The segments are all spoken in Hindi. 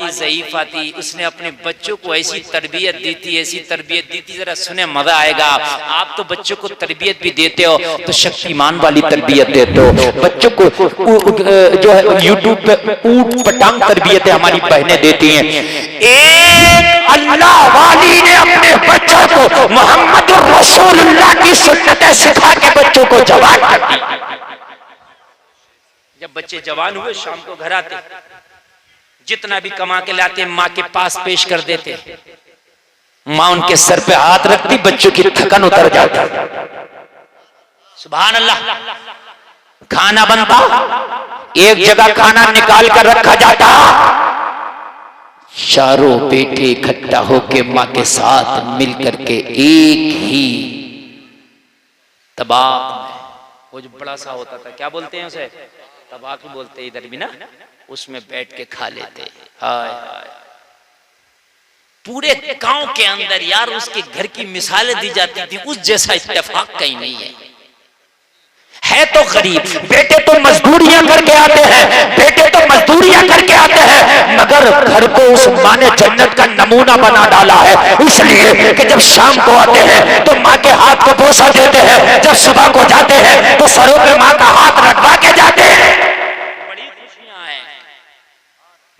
वाली ज़ईफ़ा थी, उसने अपने बच्चों को ऐसी तरबियत दी थी, ऐसी तरबियत दी थी, जरा सुने मजा आएगा। आप तो बच्चों को तरबियत भी देते हो तो शक्तिमान वाली तरबियत देते हो, बच्चों को जो है यूट्यूब पे ऊट पटांग तरबियतें हमारी बहनें देती हैं। एक अल्लाह वाली ने अपने बच्चों को मोहम्मद रसूलुल्लाह की सुन्नतें सिखा के बच्चों को जवान कर दी। जब बच्चे जवान हुए शाम को घर आते, जितना भी कमा के लाते माँ के पास पेश कर देते, माँ उनके सर पे हाथ रखती, बच्चों की थकन उतर जाती। सुभान अल्लाह। खाना बनता, एक जगह खाना निकाल कर रखा जाता, चारों बेटे इकट्ठा होके माँ के साथ मिल करके एक ही तबाक में, वो जो बड़ा सा होता था, क्या बोलते हैं उसे, तबाक ही बोलते हैं इधर भी ना, उसमें बैठ के खा लेते। हाय हाय, पूरे गांव के अंदर यार उसके घर की मिसालें दी जाती थी, उस जैसा इत्तेफाक कहीं नहीं है तो गरीब, बेटे तो मजदूरियां करके आते हैं, बेटे तो मजदूरियां करके आते हैं, मगर घर को उस माँ ने जन्नत का नमूना बना डाला है, इसलिए कि जब शाम को आते हैं तो माँ के हाथ को बोसा देते हैं, जब सुबह को जाते हैं तो सरों पे माँ का हाथ रखवा के जाते हैं। बड़ी खुशियां हैं।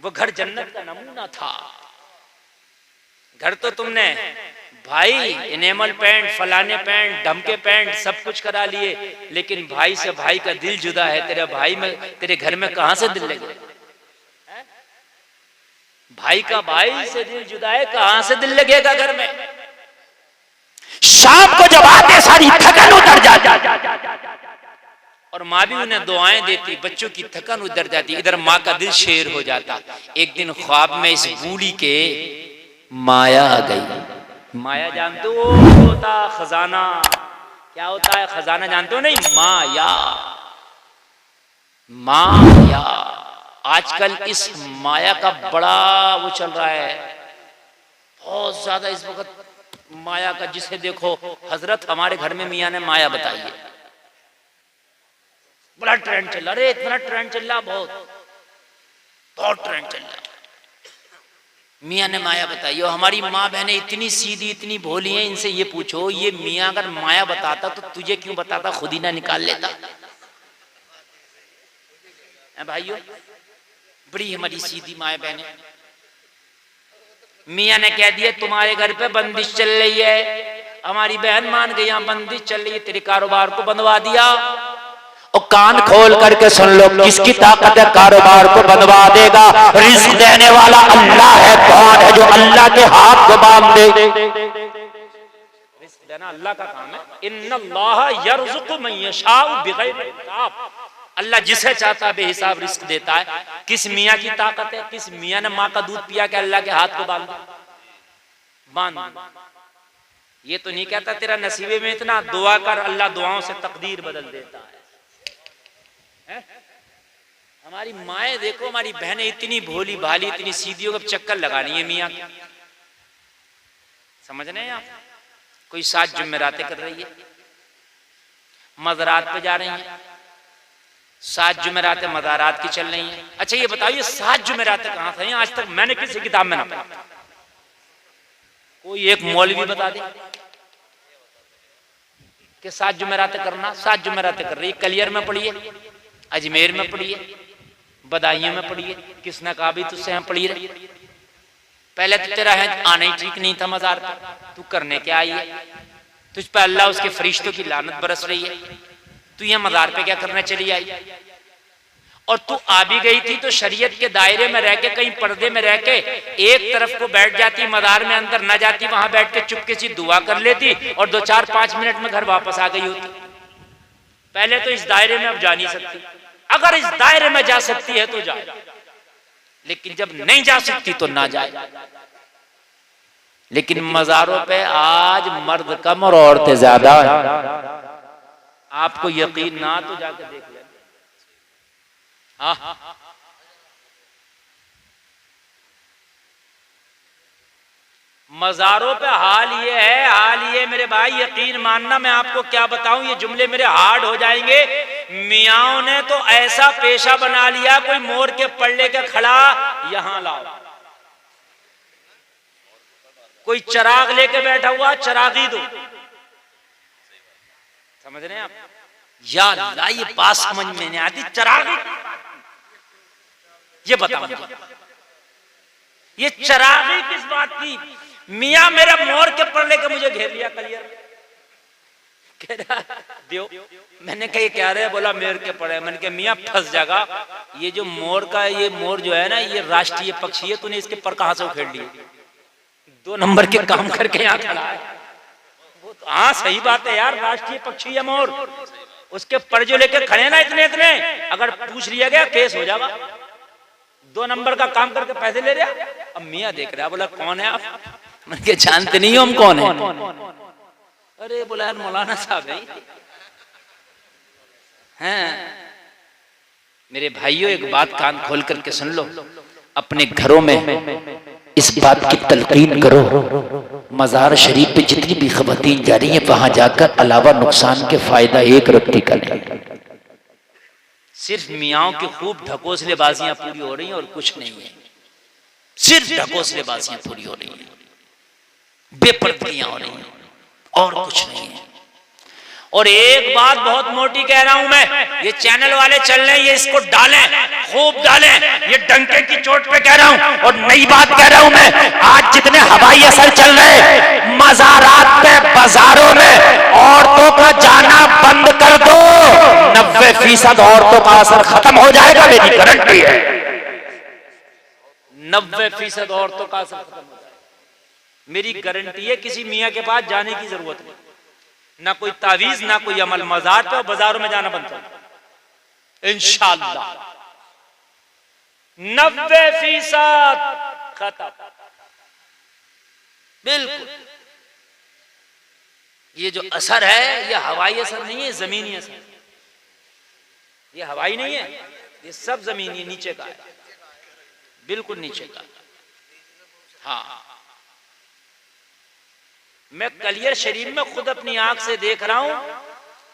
वो घर जन्नत का नमूना था। घर तो तुमने भाई इनेमल पेंट, फलाने पेंट, ढमके पेंट सब कुछ करा लिए, लेकिन भाई से भाई का दिल जुदा है। तेरे भाई में, तेरे घर में कहां से दिल लगे? भाई का भाई से दिल जुदा है, कहां से दिल लगेगा घर में? शाम को जब आते सारी थकन उतर जाती और माँ भी उन्हें दुआएं देती, बच्चों की थकन उतर जाती, इधर माँ का दिल शेर हो जाता। एक दिन ख्वाब में इस बूढ़ी के माया आ गई। माया जानते हो होता खजाना, क्या होता है खजाना जानते हो? नहीं, माया। माया आजकल इस माया का बड़ा वो चल रहा है, बहुत ज्यादा इस वक्त माया का। जिसे देखो हजरत हमारे घर में मियाँ ने माया बताई है, बड़ा ट्रेंड चल रहा। अरे इतना ट्रेंड चल रहा, बहुत बहुत ट्रेंड चल रहा। मियाँ ने माया बताई। और हमारी माँ बहनें इतनी सीधी, इतनी भोली हैं, इनसे ये पूछो, ये मियाँ अगर माया बताता तो तुझे क्यों बताता, खुद ही ना निकाल लेता? भाइयों, बड़ी हमारी सीधी माँ बहनें। मियाँ ने कह दिया तुम्हारे घर पे बंदिश चल रही है, हमारी बहन मान गई यहाँ बंदिश चल रही है, तेरे कारोबार को बंधवा दिया। और कान खोल करके सुन लो, किसकी ताकत है कारोबार को बंधवा देगा? रिस्क देने वाला अल्लाह है। कौन है जो अल्लाह के हाथ को बांध दे? रिस्क देना अल्लाह का काम है। इन्नल्लाह यर्ज़ुक़ु मन यशाउ बिग़ैरि हिसाब। अल्लाह जिसे चाहता बेहिसाब रिस्क देता है। किस मियाँ की ताकत है? किस मियाँ ने माँ का दूध पिया के अल्लाह के हाथ को बांध? ये तो नहीं कहता तेरा नसीबे में इतना, दुआ कर, अल्लाह दुआओं से तकदीर बदल देता है। हमारी माएँ देखो, हमारी बहनें इतनी भोली भाली, इतनी सीधियों का चक्कर लगानी है मियाँ। समझ रहे हैं आप? कोई 7 जुमेरातें कर रही है, मज़ारात पे जा रही है, 7 जुमेरातें मज़ारात की चल रही हैं। अच्छा ये बताओ, ये 7 जुमेरातें कहाँ था? आज तक मैंने किसी किताब में ना पढ़ा। कोई एक मौलवी बता दे कि 7 जुमेरातें करना। 7 जुमेरातें कर रही है। कलियर में पढ़िए, अजमेर में पढ़िए, बदायूं में पढ़िए, किसने कहा भी तुझसे हम पढ़ी रही? पहले तो तेरा है आना ही ठीक नहीं था मजार पर, तू करने क्या आई है? तुझ पर अल्लाह उसके फरिश्तों की लानत बरस रही है, तू यह मजार पे क्या करने चली आई? और तू आ भी गई थी तो शरीयत के दायरे में रह के, कहीं पर्दे में रह के एक तरफ को बैठ जाती, मजार में अंदर न जाती, वहां बैठ के चुपके से दुआ कर लेती और 2-4-5 मिनट में घर वापस आ गई होती। पहले तो इस दायरे में अब जा नहीं सकती। अगर इस दायरे में जा सकती है तो जाए, लेकिन जब नहीं जा सकती तो ना जाए। लेकिन मजारों पे आज मर्द कम और औरतें ज्यादा। आपको यकीन ना तो जाकर देख ले। मजारों पे हाल ये मेरे भाई, यकीन मानना, मैं आपको क्या बताऊं, ये जुमले मेरे हार्ड हो जाएंगे। मियाओं ने तो ऐसा पेशा बना लिया, कोई मोर के पल्ले के खड़ा, यहां लाओ, कोई चिराग लेके बैठा हुआ, चिरागी दो, समझ रहे हैं आप? या अल्लाह, ये बात समझ में नहीं आती। चिरागी ये बताओ, ये चिरागी किस बात की? मियाँ मेरा मोर के पर लेके मुझे घेर लिया कलियर, कह रहा दियो। मैंने कहा क्या रहे? बोला मेर के पड़े। मैंने कहा मियाँ फंस जाएगा, ये जो मोर का, ये मोर जो है ना, ये राष्ट्रीय पक्षी है, तूने इसके पर कहां से उखेड़ लिए? 2 नंबर के काम करके यहाँ खड़ा है। हाँ सही बात है यार, राष्ट्रीय पक्षी है मोर, उसके पर जो लेके खड़े ना इतने इतने, अगर पूछ लिया गया केस हो जाएगा। 2 नंबर का काम करके पैसे ले रहा। अब मियाँ देख रहा, बोला कौन है आप? मैंने जानते नहीं हो हम कौन है? अरे बोला यार मौलाना साहब हैं। मेरे भाइयों, एक बात कान खोल करके सुन लो, अपने घरों में इस बात की तलकीन करो, मज़ार शरीफ पे जितनी भी ख़वातीन जा रही हैं, वहां जाकर अलावा नुकसान के फायदा एक रत्ती का नहीं। सिर्फ मियाओं की खूब ढकोसलेबाजियां पूरी हो रही हैं और कुछ नहीं है। सिर्फ ढकोसलेबाजियां पूरी हो रही हैं, बेपर्दगियां हो रही हैं और कुछ नहीं है। और एक बात बहुत मोटी कह रहा हूं मैं, ये चैनल वाले चल रहे हैं, ये इसको डालें, खूब डालें, ये डंके की चोट पे कह रहा हूं। और नई बात कह रहा हूं मैं, आज जितने हवाई असर चल रहे मज़ारात पे, बाजारों में औरतों का जाना बंद कर दो, 90% औरतों का असर खत्म हो जाएगा, मेरी गारंटी है। 90% औरतों का असर खत्म हो जाएगा, मेरी गारंटी है। किसी मियाँ के पास जाने की जरूरत नहीं, ना कोई तावीज, ना कोई अमल। मज़ार पे और बाजारों में जाना बंद कर इंशाअल्लाह। 90% खत्म, बिल्कुल। ये जो असर है, ये हवाई असर नहीं है, जमीनी असर। ये हवाई नहीं है, ये सब जमीनी नीचे का है, बिल्कुल नीचे का। हाँ, मैं कलियर शरीफ में खुद अपनी आंख से देख रहा हूं,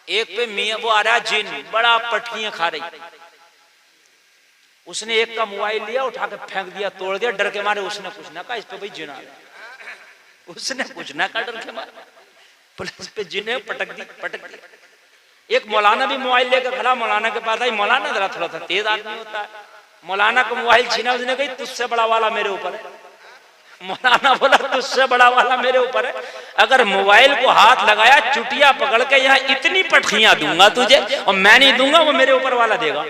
एक पे मियां वो आ रहा जिन, बड़ा पटकियां खा रही, उसने एक का मोबाइल लिया, उठा के फेंक दिया, तोड़ दिया, डर के मारे। उसने कुछ ना कहा, इस पे भाई जिन आ रहा, उसने कुछ ना कहा, डर के मारे पुलिस पे जिन है, पटक दिया। एक मौलाना भी मोबाइल लेकर खड़ा, मौलाना के पास आई, मौलाना जरा थोड़ा सा तेज आदमी होता है, मौलाना को मोबाइल छीना, उसने कही तुझसे बड़ा वाला मेरे ऊपर है। मौलाना बोला तुझसे बड़ा वाला मेरे ऊपर है, अगर मोबाइल को हाथ लगाया, चुटिया पकड़ के यहाँ इतनी पटखियां दूंगा तुझे, और मैं नहीं दूंगा, वो मेरे ऊपर वाला देगा।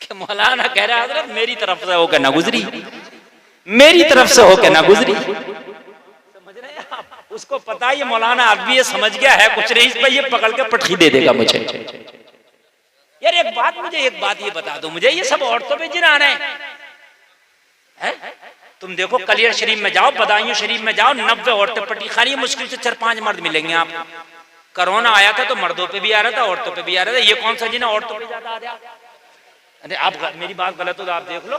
कि मौलाना कह रहा है हजरत मेरी तरफ से होकर ना गुजरी, मेरी तरफ से होकर ना गुजरी। समझ रहे हैं आप? उसको पता है ये मौलाना आदमी ये समझ गया है कुछ नहीं, इस पर ये पकड़ के पटखी दे देगा मुझे। यार एक बात ये बता दो मुझे, ये सब औरतों पे जिन आ रहे हैं? तुम देखो कलियर शरीफ में जाओ, बदायूं शरीफ में जाओ, 90 औरतें पट्टी खा रही है, मुश्किल से 4-5 मर्द मिलेंगे आपको। कोरोना आया था तो मर्दों पे भी आ रहा था, औरतों पे भी आ रहा था, ये कौन सा जिन औरतों पे ज्यादा आ रहा? अरे आप मेरी बात गलत हो तो आप देख लो,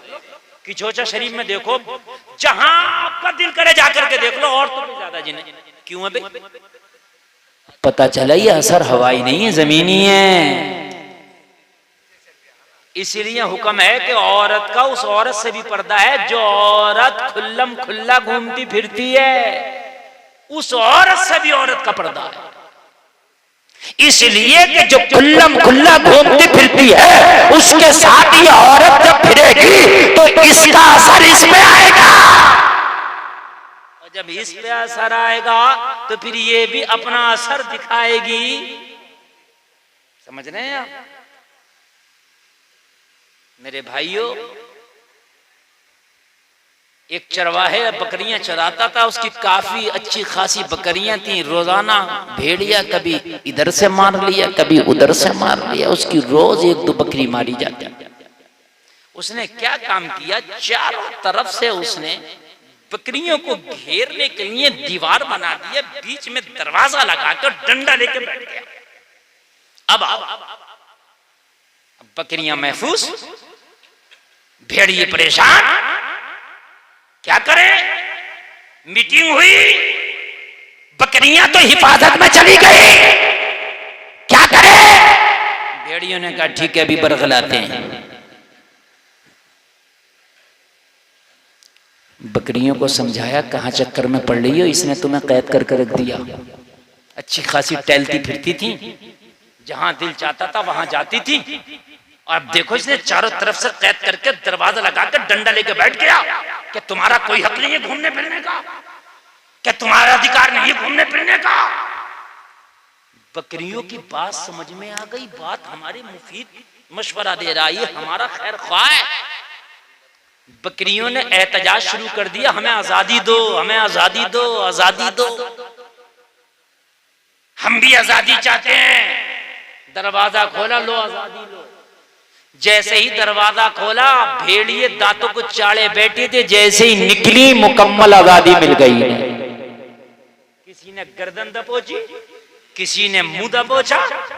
किचोचा शरीफ में देखो, जहां आपका दिल करे जाकर के देख लो, औरतों पे ज्यादा जिन है। क्यों है भाई? पता चला ये असर हवाई नहीं है, जमीनी है। इसीलिए हुक्म है कि औरत का उस औरत से भी पर्दा है जो औरत खुल्लम खुल्ला घूमती फिरती है, उस औरत से भी औरत का पर्दा है। इसलिए कि जो खुल्लम खुल्ला घूमती फिरती है, उसके साथ ही औरत जब फिरेगी तो इसका असर इस पे आएगा, और जब इस पे असर आएगा तो फिर ये भी अपना असर दिखाएगी। समझ रहे हैं आप मेरे भाइयों? एक चरवाहे बकरियां चराता था, उसकी काफी अच्छी खासी बकरियां थी। रोजाना भेड़िया कभी इधर से मार लिया, कभी उधर से मार लिया, उसकी रोज 1-2 बकरी मारी जाती। उसने क्या काम किया, चारों तरफ से उसने बकरियों को घेरने के लिए दीवार बना दिया, बीच में दरवाजा लगाकर डंडा लेके बैठ गया। अब बकरियां महफूज, भेड़िए परेशान, क्या करें? मीटिंग हुई, बकरियां तो हिफाजत में चली गई, क्या करें? भेड़ियों ने कहा ठीक है अभी बरगलाते हैं। बकरियों को समझाया, कहाँ चक्कर में पड़ रही हो, इसने तुम्हें कैद करके रख दिया। अच्छी खासी टहलती फिरती थी, जहां दिल चाहता था वहां जाती थी, और अब देखो इसने चारों तरफ से कैद करके दरवाजा लगाकर डंडा लेके बैठ गया। क्या तुम्हारा कोई हक नहीं है घूमने फिरने का? क्या तुम्हारा अधिकार नहीं है घूमने फिरने का? बकरियों की बात समझ में आ गई, बात हमारे मुफीद मशवरा दे रहा है, ये हमारा खैर ख्वाह है। बकरियों ने एहतजाज शुरू कर दिया, हमें आजादी दो, हमें आजादी दो, आजादी दो, हम भी आजादी चाहते हैं। दरवाजा खोला, लो आजादी लो। जैसे ही दरवाजा खोला, भेड़िए दांतों को चाड़े बैठे थे, जैसे ही निकली मुकम्मल आजादी मिल गई। किसी ने गर्दन दबोची, किसी ने मुंह दबोचा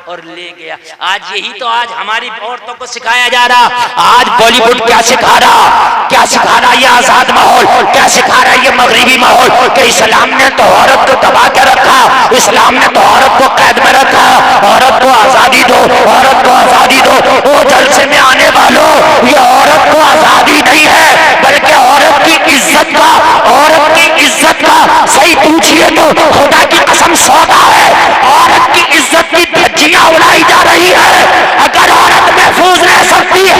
और ले गया। आज यही तो आज हमारी औरतों को सिखाया जा रहा। आज बॉलीवुड क्या सिखा रहा, क्या सिखा रहा ये आजाद माहौल, क्या सिखा रहा ये मगरिबी माहौल कि इस्लाम ने तो औरत को दबा के रखा, इस्लाम ने तो औरत को कैद में रखा, औरत को आजादी दो, औरत को आजादी दो। वो जलसे में आने वालों, ये औरत को आजादी नहीं है, बल्कि औरत की इज्जत का, औरत की इज्जत का सही पूछिए तो खुदा की कसम सौदा है। औरत की इज्जत की धज्जियां उड़ाई जा रही है। अगर औरत महफूज रह सकती है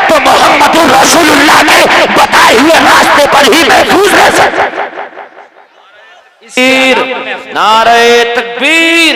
तो मोहम्मद रसूलुल्लाह के बताए हुए रास्ते पर ही महफूज रह सकती है। नारे तकबीर,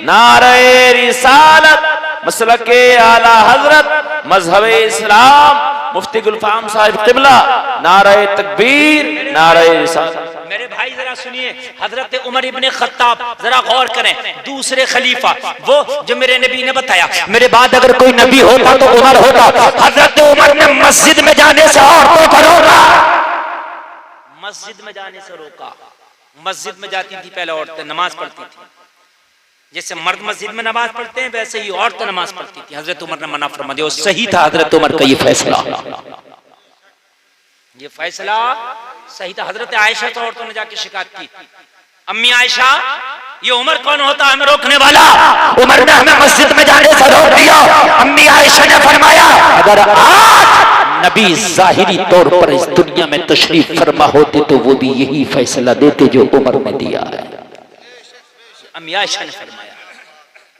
नारे रिसालत, मसलके आला हजरत, मजहबे इस्लाम, मुफ्ती गुलफाम साहिब क़िबला, नारे तकबीर, नारे रिसालत। मेरे भाई जरा सुनिए, हजरत उमर इब्ने खत्ताब, जरा गौर करें, दूसरे खलीफा, वो जो मेरे नबी ने बताया मेरे बाद अगर कोई नबी होता तो उमर होता। हजरत उमर ने मस्जिद में जाने से औरतों को रोका, मस्जिद में जाने से रोका। मस्जिद में जाती थी पहले औरतें, नमाज पढ़ती थी, जैसे मर्द मस्जिद में नमाज पढ़ते हैं वैसे ही औरतें नमाज पढ़ती थी। हजरत उमर ने मना फरमा दिया, सही था हजरत उमर का ये फैसला, ये फैसला सही था। हजरत आयशा तो औरतों ने जाके शिकायत की, अम्मी आयशा ये उमर कौन होता है हमें रोकने वाला? उमर ने हमें मस्जिद में जाने से रोक दिया। अम्मी आयशा ने फरमाया, अगर आज नबी जाहिरी तौर पर इस दुनिया में तशरीफ फरमा होते तो वो भी यही फैसला देते जो उमर ने दिया है। अम्मी आयशा ने फरमाया,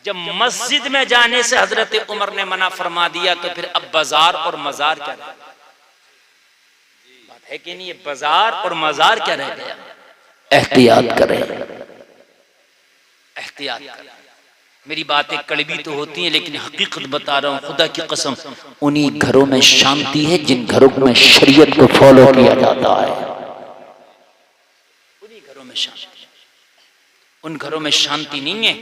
जब मस्जिद में जाने से हजरत उमर ने मना फरमा दिया तो फिर अब बाजार और मजार क्या रह गया? बात है कि नहीं, ये बाजार और मजार क्या रह गया? एहतियात करें, एहतियात करें। मेरी बातें कड़वी तो होती हैं लेकिन हकीकत बता रहा हूं, खुदा की कसम, उन्हीं घरों में शांति है जिन घरों में शरीयत को फॉलो किया जाता है। उन्हीं घरों में शांति, उन घरों में शांति नहीं है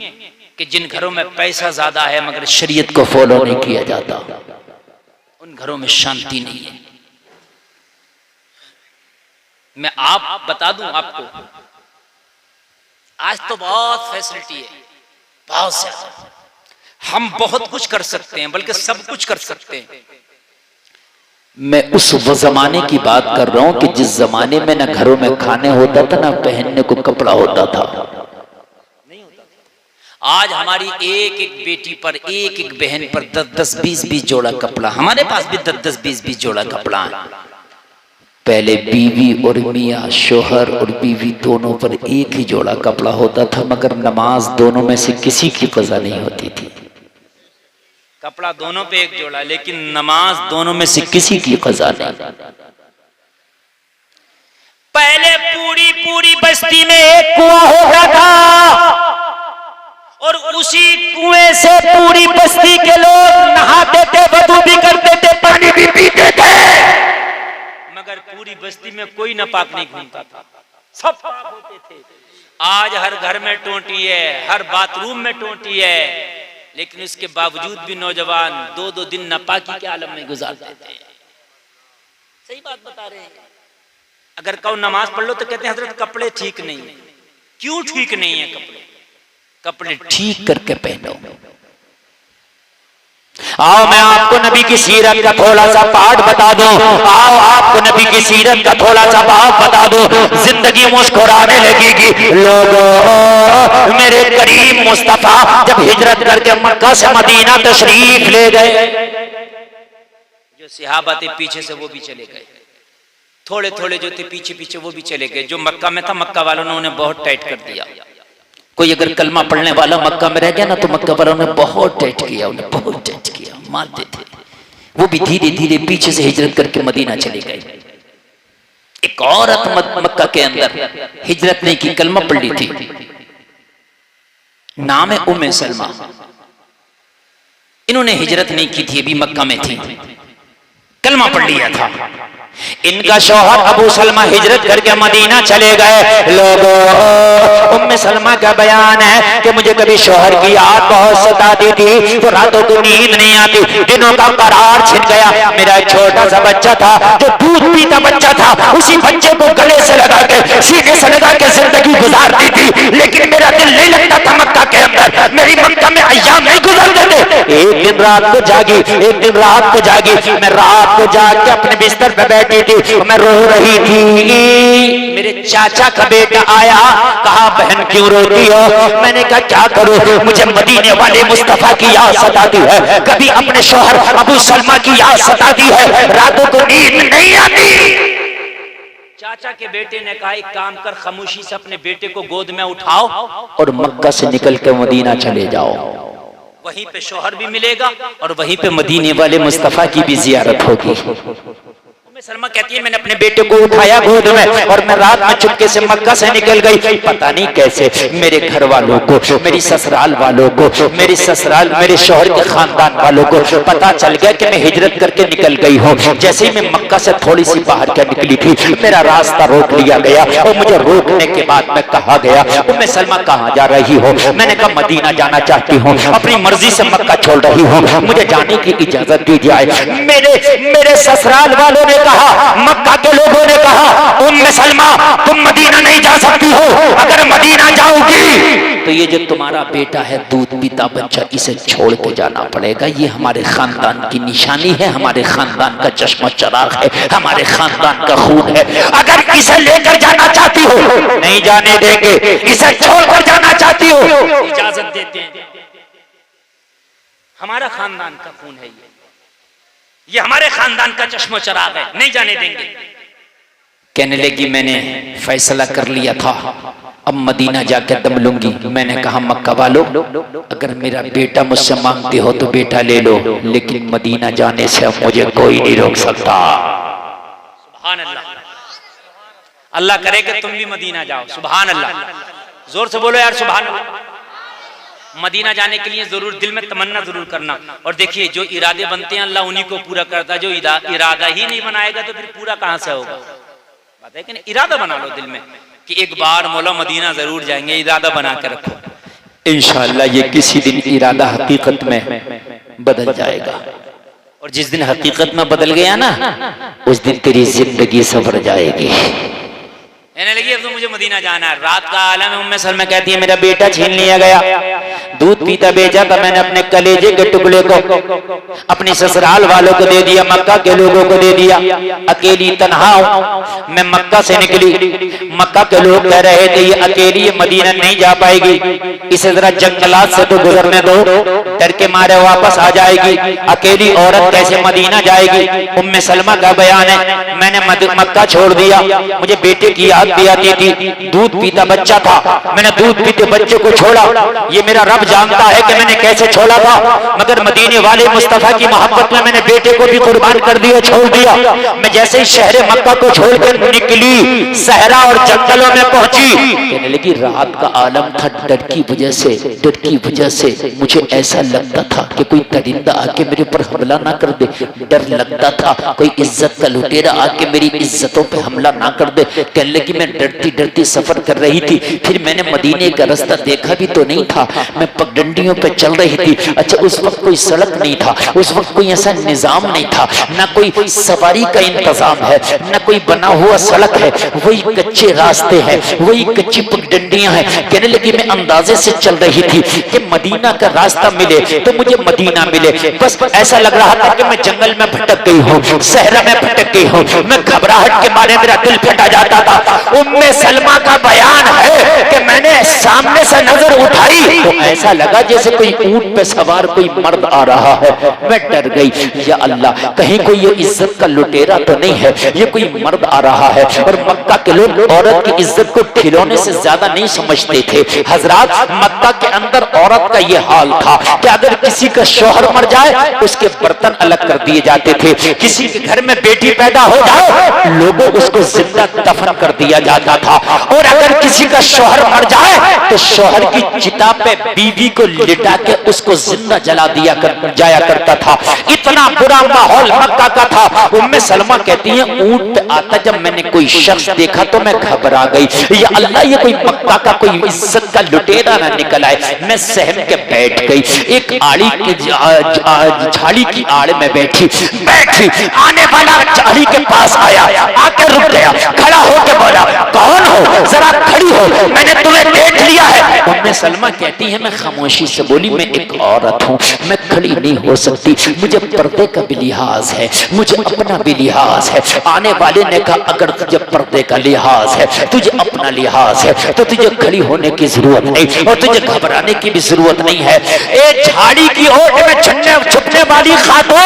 कि जिन घरों में पैसा ज्यादा है मगर शरीयत को फॉलो नहीं किया जाता। उन घरों में शांति नहीं है। मैं आप बता दूं आपको, आज तो बहुत फैसिलिटी है, बहुत ज्यादा, हम बहुत कुछ कर सकते हैं, बल्कि सब कुछ कर सकते हैं। मैं उस जमाने की बात कर रहा हूं कि जिस जमाने में ना घरों में खाने होता था ना पहनने को कपड़ा होता था। आज हमारी एक एक बेटी पर, एक एक बहन पर 10-10, 20-20 जोड़ा कपड़ा। हमारे पास भी 10-10, 20-20 जोड़ा कपड़ा है। पहले बीवी और मियाँ, शोहर और बीवी दोनों पर एक ही जोड़ा कपड़ा होता था, मगर नमाज दोनों में से किसी की कज़ा नहीं होती थी। कपड़ा दोनों पे एक जोड़ा, लेकिन नमाज दोनों में से किसी की कज़ा नहीं। पहले पूरी पूरी बस्ती में एक कुआं होता था और उसी कुएं से पूरी बस्ती के लोग नहाते थे, वजू भी करते थे, पानी भी पीते थे, मगर पूरी बस्ती में कोई नापाक नहीं घूमता था, सब पाक होते थे। आज हर घर में टोंटी है, हर बाथरूम में टोंटी है, लेकिन उसके बावजूद भी नौजवान 2-2 दिन नापाकी के आलम में गुजारते थे। सही बात बता रहे हैं। अगर कहो नमाज पढ़ लो तो कहते हैं हजरत कपड़े ठीक नहीं है। क्यों ठीक नहीं है कपड़े? कपड़े ठीक करके पहनो। आओ मैं आपको नबी की सीरत का थोड़ा सा पाठ बता दूं। आओ आपको नबी की सीरत का थोड़ा सा पाठ बता दूं। जिंदगी मुस्कुराने लगेगी। लोगों, मेरे करीम मुस्तफा जब हिजरत करके मक्का से मदीना तशरीफ ले गए, जो सहाबा थे पीछे से वो भी चले गए। थोड़े थोड़े जो थे पीछे पीछे वो भी चले गए। जो मक्का में था, मक्का वालों ने उन्हें बहुत टाइट कर दिया। कोई अगर कलमा पढ़ने वाला मक्का में रह गया ना, तो मक्का वालों ने बहुत टाइट किया, उन्हें बहुत टाइट किया, मारते थे। वो भी धीरे धीरे पीछे से हिजरत करके मदीना चले गए। एक औरत मक्का के अंदर हिजरत नहीं की, कलमा पढ़ ली थी, नाम है उम्मे सलमा। इन्होंने हिजरत नहीं की थी, अभी मक्का में थी, कलमा पढ़ लिया था। इनका शौहर अबू सलमा हिजरत करके मदीना चले गए। लोगों, उम्मे सलमा का बयान है कि मुझे कभी शौहर की याद बहुत सताती थी, तो रातों को नींद नहीं आती, दिनों का करार छिन गया। मेरा एक छोटा सा बच्चा था, जो दूध पीता बच्चा था, उसी बच्चे को गले से लगा के, सीने से लगा के जिंदगी गुजारती थी। लेकिन मेरा दिल नहीं लगता था मक्का के अंदर, मेरी मक्का में अय्याम नहीं गुजरते थे। एक दिन रात को जागी, एक दिन रात को जागी, मैं रात को जाग के अपने बिस्तर पे बैठी थी, मैं रो रही थी। मेरे चाचा का बेटा आया, कहा बहन क्यों रोती हो? मैंने कहा क्या करूं, मुझे मदीने वाले मुस्तफा की याद सताती है, कभी अपने शौहर अबू सलमा की याद सताती है, रातों को नींद नहीं आती। चाचा के बेटे ने कहा एक काम कर, खामोशी से अपने बेटे को गोद में उठाओ और मक्का से निकल के मदीना चले जाओ, वहीं पे शौहर भी मिलेगा और वहीं पे मदीने वाले मुस्तफा की भी जियारत होगी। सलमा कहती है मैंने अपने बेटे को उठाया गोद में और मैं रात में चुपके से मक्का से निकल गई। पता नहीं कैसे मेरे घर वालों को, मेरी ससुराल वालों को, मेरे शौहर के खानदान वालों को पता चल गया कि मैं हिजरत करके निकल गई हूँ। जैसे ही मैं मक्का से थोड़ी सी बाहर क्या निकली थी, मेरा रास्ता रोक लिया गया और मुझे रोकने के बाद मैं कहा गया, उम्मे सलमा कहाँ जा रही हो? मैंने कहा मदीना जाना चाहती हूँ, अपनी मर्जी से मक्का छोड़ रही हूँ, मुझे जाने की इजाजत दी जाए। मेरे ससुराल वालों ने कहा, मक्का के लोगों ने कहा, उम्मे सलमा तुम मदीना नहीं जा सकती हो, अगर मदीना जाओगी तो ये जो तुम्हारा बेटा है दूध पीता बच्चा, इसे छोड़ के जाना पड़ेगा। ये हमारे खानदान की निशानी है, हमारे खानदान का चश्मा चराग है, हमारे खानदान का खून है। अगर इसे लेकर जाना चाहती हो नहीं जाने देंगे, इसे छोड़कर जाना चाहती हो इजाजत देते हैं। हमारा खानदान का खून है, ये हमारे खानदान का चश्मा चराग है, नहीं जाने देंगे। कहने लगी मैंने फैसला कर लिया था, अब मदीना जाकर दम लूंगी। मैंने कहा मक्का वालों, अगर मेरा बेटा मुझसे मांगते हो तो बेटा ले लो, लेकिन मदीना जाने से अब मुझे कोई नहीं रोक सकता। सुभान अल्लाह, अल्लाह करे कि तुम भी मदीना जाओ। सुभान अल्लाह, जोर से बोलो यार सुभान अल्लाह। मदीना जाने के लिए जरूर दिल में तमन्ना जरूर करना। और देखिए जो इरादे बनते हैं अल्लाह उन्हीं को पूरा करता है, जो इरादा ही नहीं बनाएगा तो फिर पूरा कहां से होगा? बात है कि नहीं? इरादा बना लो दिल में कि एक बार मौला मदीना जरूर जाएंगे, इरादा बना के रखो। इंशाअल्लाह ये किसी दिन इरादा हकीकत में बदल जाएगा, और जिस दिन हकीकत में बदल गया ना, उस दिन तेरी जिंदगी सवर जाएगी। कहने लगी अब तो मुझे मदीना जाना है। रात का आलम है, उम्मे सलमा कहती है मेरा बेटा छीन लिया गया, दूध पीता बेचा था, मैंने अपने कलेजे के टुकड़े को अपने ससुराल वालों को दे दिया, मक्का के लोगों को दे दिया। अकेली तन्हा हूं, मैं मक्का से निकली, मक्का के लोग कह रहे थे ये अकेली ये मदीना नहीं जा पाएगी, इसे जरा जंगलात से तो गुजरने दो, डर के मारे वापस आ जाएगी, अकेली औरत कैसे मदीना जाएगी? उम्मे सलमा का बयान है मैंने मक्का छोड़ दिया, मुझे बेटे की याद भी आती थी, दूध पीता बच्चा था, मैंने दूध पीते बच्चे को छोड़ा। ये मेरा रब जानता है कि मैंने कैसे छोड़ा था, मगर मदीने वाले मुस्तफा की मोहब्बत में मैंने बेटे को भी कुर्बान कर दिया, छोड़ दिया। मैं जैसे ही शहर मक्का को छोड़कर निकली, सहरा और जंगलों में पहुंची, कहने लगी रात का आलम था, डर की वजह से मुझे ऐसा लगता था कि कोई दरिंदा आके मेरे ऊपर हमला ना कर दे, डर लगता था कोई इज्जत का लुटेरा आके मेरी इज्जतों पे हमला ना कर दे। कहने लगी मैं डरती डरती सफर कर रही थी, फिर मैंने मदीने का रास्ता देखा भी तो नहीं था, मैं पगडंडियों पे चल रही थी। अच्छा उस वक्त कोई सड़क नहीं था, उस वक्त कोई ऐसा निजाम नहीं था, ना कोई सवारी का इंतजाम है, ना कोई बना हुआ सड़क है, वही कच्चे रास्ते हैं, वही कच्ची पगडंडियां हैं। कहने लगी मैं अंदाजे से चल रही थी कि मदीना का रास्ता मिले तो मुझे मदीना मिले, बस ऐसा लग रहा था कि मैं जंगल में भटक गई हूँ, सहरा में भटक गई हूँ। मैं घबराहट के मारे मेरा दिल फटा जाता था। उम्मे सलमा का बयान है कि मैंने सामने से नजर उठाई तो ऐसा लगा जैसे कोई ऊंट पे सवार कोई मर्द आ रहा है। मैं डर गई, या अल्लाह कहीं कोई ये इज्जत का लुटेरा तो नहीं है, ये कोई मर्द आ रहा है। और मक्का के लोग औरत की इज्जत को खिलौने से ज्यादा नहीं समझते थे। हजरात, मक्का के अंदर औरत का ये हाल था कि अगर किसी का शौहर मर जाए उसके बर्तन अलग कर दिए जाते थे। किसी के घर में बेटी पैदा हो जाए लोगों उसको जिंदा दफन कर दिया जाता था। और अगर किसी का शौहर मर जाए तो शौहर की चिता पे बीवी को लिटा के उसको जिंदा जला दिया जाया करता था। इतना बुरा माहौल मक्का का था। उम्मे सलमा कहती हैं ऊंट पे आता जब मैंने कोई शख्स देखा तो मैं घबरा गई, या अल्लाह ये कोई मक्का का कोई इज्जत का लुटेरा ना निकल आए। मैं सहम के बैठ गई। एक आड़ी की झाड़ी की आड़ में बैठी आने वाला झाड़ी के पास आया, आकर रुक गया, खड़ा होकर बोला कौन हो, जरा खड़ी हो, मैंने तुम्हें देख लिया है। उम्मे सलमा कहती है मैं खामोशी से बोली मैं एक औरत हूँ, मैं खड़ी नहीं हो सकती, मुझे पर्दे का भी लिहाज है, मुझे अपना भी लिहाज है। आने वाले ने कहा अगर तुझे पर्दे का लिहाज है, तुझे अपना लिहाज है तो तुझे खड़ी होने की जरूरत नहीं और तुझे घबराने की भी जरूरत नहीं है। ए झाड़ी की ओट में छुपने वाली खातून,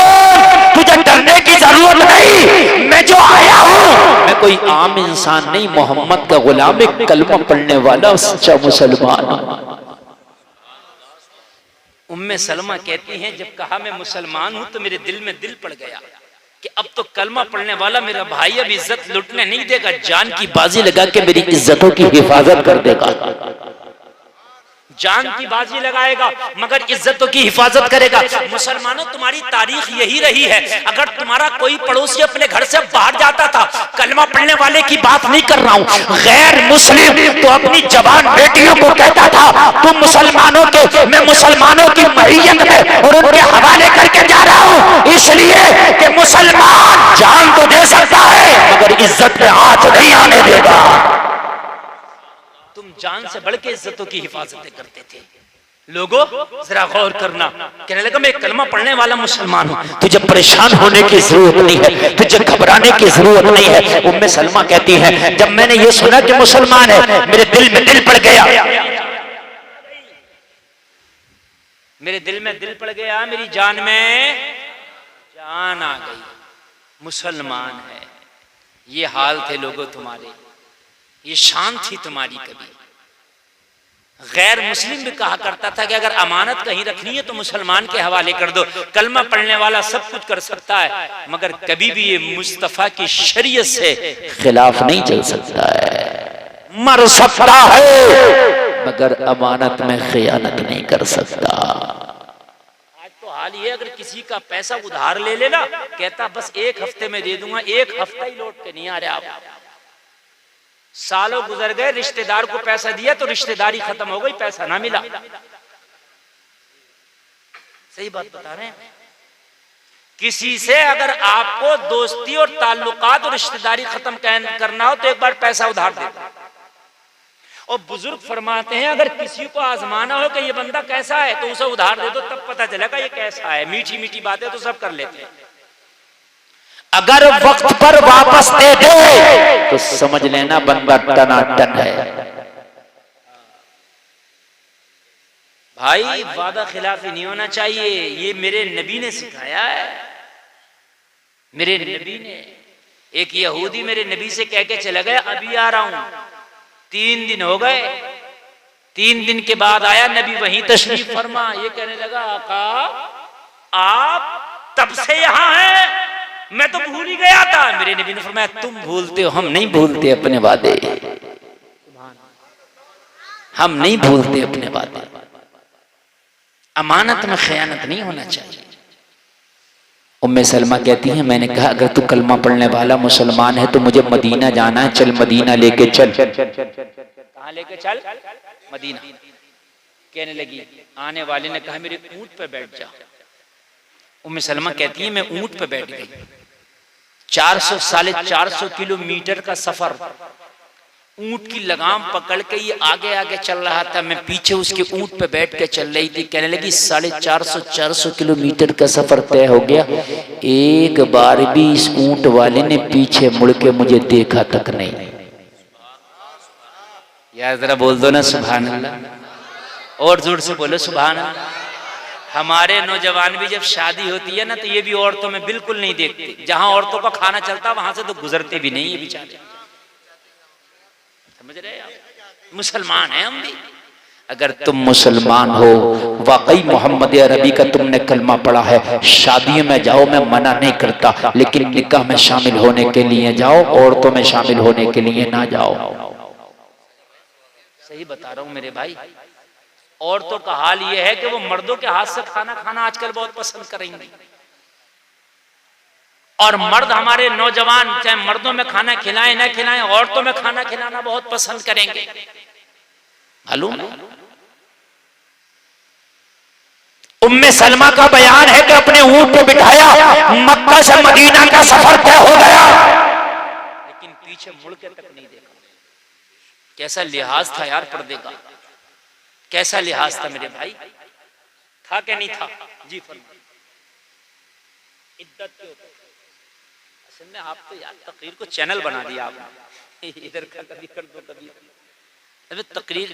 तुझे डरने की जरूरत नहीं। मैं जो आया हूँ मैं कोई आम इंसान नहीं, मोहम्मद का गुलाम, एक कलमा पढ़ने वाला सच्चा मुसलमान हूँ। उम्मे सलमा कहती हैं जब कहा मैं मुसलमान हूं तो मेरे दिल में दिल पड़ गया कि अब तो कलमा पढ़ने वाला मेरा भाई अब इज्जत लुटने नहीं देगा, जान की बाजी लगा के मेरी इज्जतों की हिफाजत कर देगा, जान की बाजी लगाएगा मगर इज्जतों की हिफाजत करेगा। मुसलमानों तुम्हारी तारीख यही रही है, अगर तुम्हारा कोई पड़ोसी अपने घर से बाहर जाता था, कलमा पढ़ने वाले की बात नहीं कर रहा हूँ, गैर मुस्लिम तो अपनी जवान बेटियों को कहता था तुम मुसलमानों के, मैं मुसलमानों की मैयत में और उनके हवाले करके जा रहा हूँ, इसलिए कि मुसलमान जान तो दे सकता है मगर इज्जत में हाथ नहीं आने देगा। तुम जान से बढ़ के इज्जतों की हिफाजतें करते थे। लोगों जरा गौर करना, कहने लगा मैं कलमा पढ़ने वाला मुसलमान हूं, तुझे परेशान होने की जरूरत नहीं है, तुझे घबराने की जरूरत नहीं है। उम्मे सलमा कहती है जब मैंने ये सुना कि मुसलमान है मेरे दिल में दिल पड़ गया, मेरे दिल में दिल पड़ गया, मेरी जान में जान आ गई, मुसलमान है। ये हाल थे लोगों तुम्हारे, ये शान थी तुम्हारी। कभी गैर मुस्लिम भी कहा करता था कि अगर अमानत कहीं रखनी है तो मुसलमान के हवाले कर दो, कलमा पढ़ने वाला सब कुछ कर सकता है मगर कभी भी ये मुस्तफा की शरीयत से खिलाफ नहीं चल सकता है। मर सकता है मगर अमानत में खियानत नहीं कर सकता। आज तो हाल ये अगर किसी का पैसा उधार ले लेना, कहता बस एक हफ्ते में दे दूंगा, एक हफ्ता ही लौट के नहीं आ रहे आप। सालों गुजर गए, रिश्तेदार को पैसा दिया तो रिश्तेदारी खत्म हो गई, पैसा ना मिला। सही बात बता रहे हैं। किसी से अगर आपको दोस्ती और ताल्लुकात और रिश्तेदारी खत्म करना हो तो एक बार पैसा उधार दे। और बुजुर्ग फरमाते हैं अगर किसी को आजमाना हो कि ये बंदा कैसा है तो उसे उधार दे दो, तब पता चलेगा ये कैसा है। मीठी मीठी बातें तो सब कर लेते हैं, अगर वक्त पर वापस दे दे तो समझ लेना बंदा टनाटन है। भाई वादा खिलाफी नहीं होना चाहिए, ये मेरे नबी ने सिखाया है। मेरे नबी ने, एक यहूदी मेरे नबी से कह के चला गया अभी आ रहा हूं, 3 दिन हो गए, 3 दिन के बाद आया नबी वहीं तशरीफ फरमा। ये कहने लगा आका आप तब से यहां हैं, मैं तो भूल ही गया था। मेरे नबी ने फरमाया तुम भूलते हो, हम नहीं भूलते अपने वादे, हम नहीं भूलते अपने वादे। अमानत में खयानत नहीं होना चाहिए। उम्मे सलमा कहती है मैंने कहा अगर तू कलमा पढ़ने वाला मुसलमान है तो मुझे मदीना जाना है, चल मदीना लेके चल। कहां लेके चल? मदीना। कहने लगी, आने वाले ने कहा मेरे ऊंट पे बैठ जा। उम्मे सलमा कहती है मैं ऊंट पे बैठ गई। 400-450 किलोमीटर का सफर, ऊंट की लगाम पकड़ के ये आगे आगे चल रहा था, मैं पीछे उसके ऊंट पे बैठ के चल रही थी। कहने लगी 450 किलोमीटर का सफर तय हो गया, एक बार भी इस ऊंट वाले ने पीछे मुड़ के मुझे देखा तक नहीं। यार जरा बोल दो ना सुभान अल्लाह, और जोर से बोलो सुभान अल्लाह। हमारे नौजवान भी जब शादी होती है ना तो ये भी औरतों में बिल्कुल नहीं देखते, जहां औरतों का खाना चलता वहां से तो गुजरते भी नहीं है बेचारे, समझ रहे आप? मुसलमान हैं हम भी। अगर तुम मुसलमान हो, वाकई मोहम्मद अरबी का तुमने कलमा पढ़ा है, शादियों में जाओ, मैं मना नहीं करता, लेकिन निकाह में शामिल होने के लिए जाओ, औरतों में शामिल होने के लिए ना जाओ। सही बता रहा हूं मेरे भाई। औरतों का हाल यह है कि वो मर्दों के हाथ से खाना खाना आजकल बहुत पसंद करेंगी, और मर्द हमारे नौजवान चाहे मर्दों में खाना खिलाएं ना खिलाएं, औरतों में खाना खिलाना बहुत पसंद करेंगे, मालूम? उम्मे सलमा का बयान है कि अपने ऊंट पे बिठाया, मक्का से मदीना का सफर तय हो गया, लेकिन पीछे मुड़ के तक नहीं देखा। कैसा लिहाज था यार पर्दे का, कैसा लिहाज था मेरे भाई, था कि नहीं था? जी फरमाइए। इद्दत के ऊपर असल में आप तो यार तकरीर को चैनल बना दिया आपने, इधर का कभी कर दो कभी। अबे तकरीर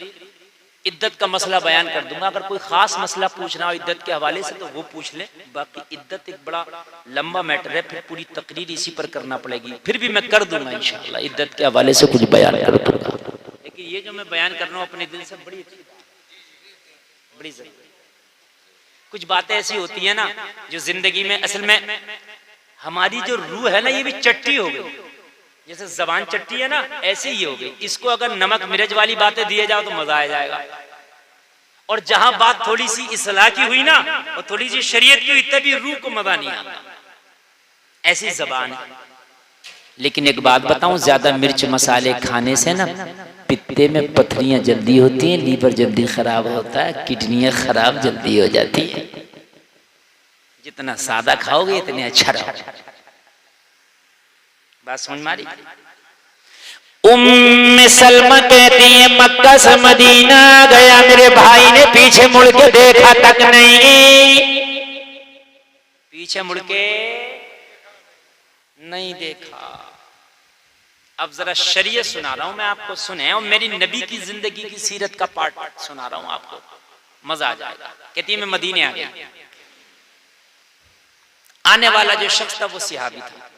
इद्दत का मसला बयान कर दूंगा, अगर कोई खास मसला पूछना हो इद्दत के हवाले से तो वो पूछ ले, बाकी इद्दत एक बड़ा लंबा मैटर है, फिर पूरी तकरीर इसी पर करना पड़ेगी, फिर भी मैं कर दूंगा इंशाअल्लाह, इद्दत के हवाले से कुछ बयान कर दूंगा। लेकिन ये जो मैं बयान कर रहा हूँ अपने दिल से बड़ी अच्छी बात, बड़ी जरूरी। कुछ बातें ऐसी होती है ना जो जिंदगी में असल में हमारी जो रूह है ना ये भी चट्टी हो गई, जैसे जबान चट्टी है ना ऐसे ही हो गई, इसको अगर नमक मिर्च वाली बातें दिए जाओ तो मजा आ जाएगा, और जहां बात थोड़ी सी इस्लाह की हुई ना और थोड़ी सी शरीयत की हुई तभी रूह को मजा नहीं आता, ऐसी जबान है। लेकिन एक बात बताऊं, ज्यादा मिर्च मसाले खाने से ना पित्ते में पथरियां जल्दी होती हैं, लीवर जल्दी खराब होता है, किडनियां खराब जल्दी हो जाती है। जितना सादा खाओगे इतने अच्छा रहोगे। बात समझ मारी? उम्मे सलमा कहती है मक्का से मदीना गया, मेरे भाई ने पीछे मुड़ के देखा तक नहीं, पीछे मुड़ के नहीं देखा। अब जरा शरीयत सुना रहा हूं मैं आपको, सुने, और मेरी नबी की जिंदगी की सीरत का पार्ट सुना रहा हूं आपको, मजा आ जाएगा। कहती है मैं मदीने आ गया, आने वाला जो शख्स था वो सिहाबी था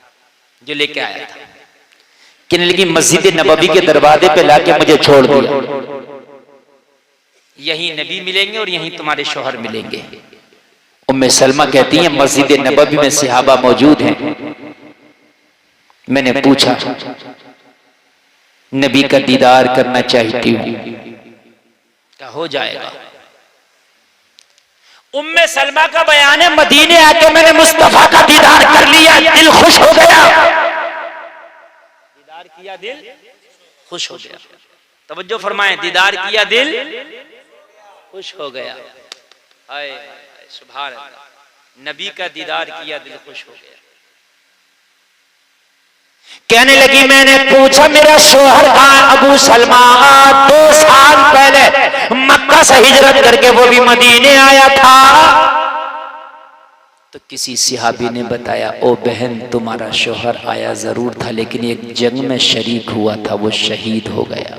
जो लेके आया था, कि लेकिन मस्जिद नबवी के दरवाजे पे लाके मुझे छोड़ दिया, यही नबी मिलेंगे और यही तुम्हारे शौहर मिलेंगे। उम्मे सलमा कहती है मस्जिद नबवी में सहाबा मौजूद हैं, मैंने पूछा नबी का दीदार करना चाहती हूँ, क्या हो जाएगा? उम्मे सलमा का बयान है मदीने आके मैंने मुस्तफा का दीदार कर लिया, दिल खुश हो गया, दीदार किया दिल खुश हो गया। तवज्जो फरमाएं, दीदार किया दिल खुश हो गया। हाय सुभान अल्लाह, नबी का दीदार किया दिल खुश हो गया। कहने लगी मैंने पूछा मेरा शोहर कहाँ? अबू सलमा 2 साल पहले मक्का से हिजरत करके वो भी मदीने आया था। तो किसी सिहाबी ने बताया, ओ बहन तुम्हारा शोहर आया जरूर था लेकिन एक जंग में शरीक हुआ था, वो शहीद हो गया,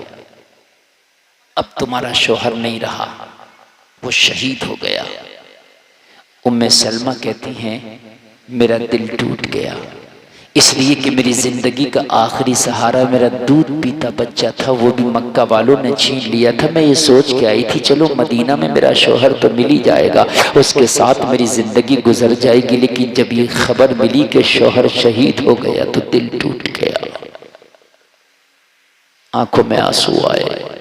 अब तुम्हारा शोहर नहीं रहा, वो शहीद हो गया। उम्मे सलमा कहती हैं मेरा दिल टूट गया, इसलिए कि मेरी जिंदगी का आखिरी सहारा मेरा दूध पीता बच्चा था, वो भी मक्का वालों ने छीन लिया था। मैं ये सोच के आई थी चलो मदीना में मेरा शोहर तो मिल ही जाएगा, उसके साथ मेरी जिंदगी गुजर जाएगी, लेकिन जब ये खबर मिली कि शोहर शहीद हो गया तो दिल टूट गया, आंखों में आंसू आए।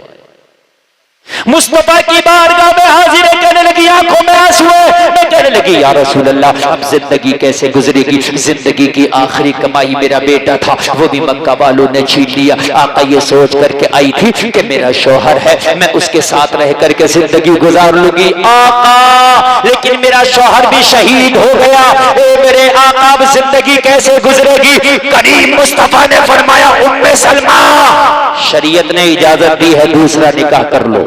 मुस्तफा की बारगाह में हाजिर कहने लगी, आंखों में आंसू है। मैं कहने लगी या रसूल अल्लाह अब जिंदगी कैसे गुजरेगी? जिंदगी की आखिरी कमाई मेरा बेटा था, वो भी मक्का वालों ने छीन लिया। आका ये सोच करके आई थी कि मेरा शौहर है, मैं उसके साथ रह करके जिंदगी गुजार लूंगी आका, लेकिन मेरा शौहर भी शहीद हो गया। ओ मेरे आका अब जिंदगी कैसे गुजरेगी? करीम मुस्तफा ने फरमाया उम्मे सलमा शरीयत ने इजाजत दी है दूसरा निकाह कर लो।